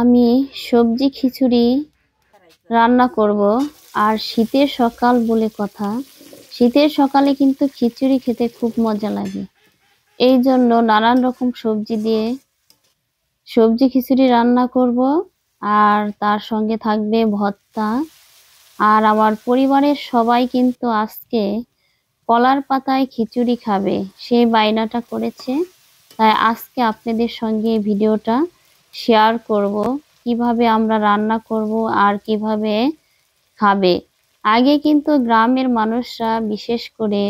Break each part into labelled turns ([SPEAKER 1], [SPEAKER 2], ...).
[SPEAKER 1] আমি সবজি খিচুড়ি রান্না করব। আর শীতের সকাল বলে কথা, শীতের সকালে কিন্তু খিচুড়ি খেতে খুব মজা লাগে। এই জন্য নানান রকম সবজি দিয়ে সবজি খিচুড়ি রান্না করব। আর তার সঙ্গে থাকবে ভর্তা। আর আমার পরিবারের সবাই কিন্তু আজকে কলার পাতায় খিচুড়ি খাবে, সেই বায়নাটা করেছে। তাই আজকে আপনাদের সঙ্গে এই ভিডিওটা শেয়ার করব, কিভাবে আমরা রান্না করব আর কিভাবে খাবে। আগে কিন্তু গ্রামের মানুষরা বিশেষ করে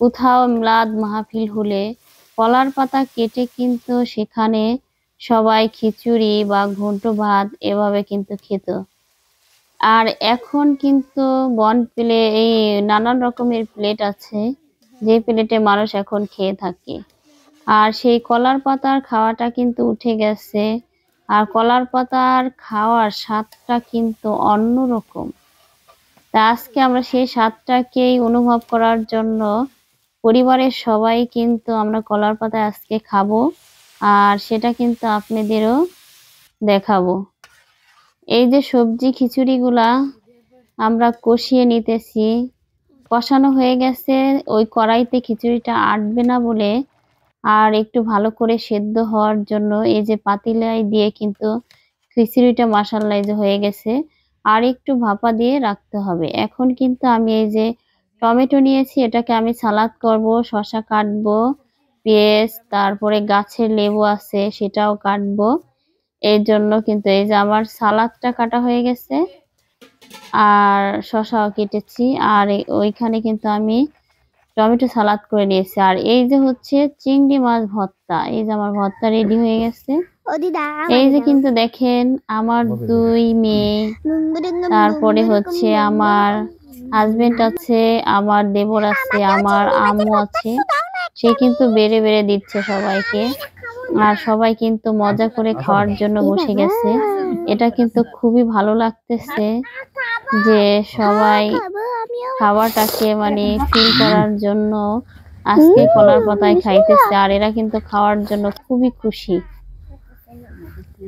[SPEAKER 1] কোথাও মিলাদ মাহফিল হলে কলার পাতা কেটে কিন্তু সেখানে সবাই খিচুড়ি বা ঘন্ট ভাত এভাবে কিন্তু খেত। আর এখন কিন্তু এই নানান রকমের প্লেট আছে, যে প্লেটে মানুষ এখন খেয়ে থাকে। আর সেই কলার পাতার খাওয়াটা কিন্তু উঠে গেছে। আর কলার পাতার খাওয়ার স্বাদটা কিন্তু অন্যরকম। তা আজকে আমরা সেই স্বাদটাকেই অনুভব করার জন্য পরিবারের সবাই কিন্তু আমরা কলার পাতায় আজকে খাবো। আর সেটা কিন্তু আপনাদেরও দেখাবো। এই যে সবজি খিচুড়িগুলা আমরা কষিয়ে নিতেছি, কষানো হয়ে গেছে। ওই কড়াইতে খিচুড়িটা আটবে না বলে আর একটু ভালো করে সেদ্ধ হওয়ার জন্য এই যে পাতিলাই দিয়ে কিন্তু খিচুড়িটা মাশাআল্লাহ হয়ে গেছে। আর একটু ভাপা দিয়ে রাখতে হবে। এখন কিন্তু আমি এই যে টমেটো নিয়েছি, এটাকে আমি সালাদ করব, শসা কাটবো, পেঁয়াজ, তারপরে গাছের লেবু আছে সেটাও কাটবো। এর জন্য কিন্তু এই যে আমার সালাদটা কাটা হয়ে গেছে আর শসাও কেটেছি। আর ওইখানে কিন্তু আমি টমেটো সালাদ করে নিয়েছি। আর এই যে হচ্ছে চিংড়ি মাছ ভর্তা, এই যে আমার ভর্তা রেডি হয়ে গেছে। এই যে কিন্তু দেখেন আমার 2 মেয়ে, তারপরে হচ্ছে আমার হাজবেন্ড আছে, আমার দেবর আছে, আমার আম্মু আছে। সে কিন্তু বেড়ে বেড়ে দিচ্ছে সবাইকে। আর সবাই কিন্তু মজা করে খাওয়ার জন্য বসে গেছে। এটা কিন্তু খুবই ভালো লাগতেছে যে সবাই খাওয়াটাকে ফিল করার জন্য আজকে কলার পাতায় খাইতেছে। আর এরা কিন্তু খাওয়ার জন্য খুবই খুশি।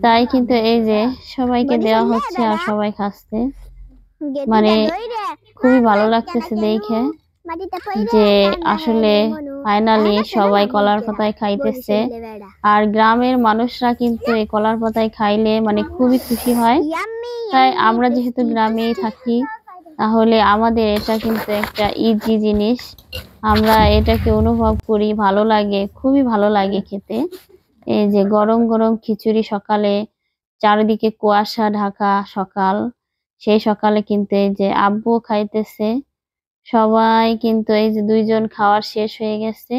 [SPEAKER 1] তাই কিন্তু এই যে সবাইকে দেওয়া হচ্ছে আর সবাই খাচ্ছে। খুবই ভালো লাগতেছে দেখে যে আসলে ফাইনালি সবাই কলার পাতায় খাইতেছে। আর গ্রামের মানুষরা কিন্তু এই কলার পাতায় খাইলে খুবই খুশি হয়। তাই আমরা যেহেতু গ্রামেই থাকি, তাহলে আমাদের এটা কিন্তু একটা ইজি জিনিস। আমরা এটাকে অনুভব করি, ভালো লাগে, খুবই ভালো লাগে খেতে। এই যে গরম গরম খিচুড়ি সকালে, চারিদিকে কুয়াশা ঢাকা সকাল, সেই সকালে কিন্তু এই যে আব্বু খাইতেছে। সবাই কিন্তু এই যে 2 জন খাওয়ার শেষ হয়ে গেছে।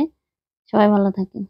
[SPEAKER 1] সবাই ভালো থাকেন।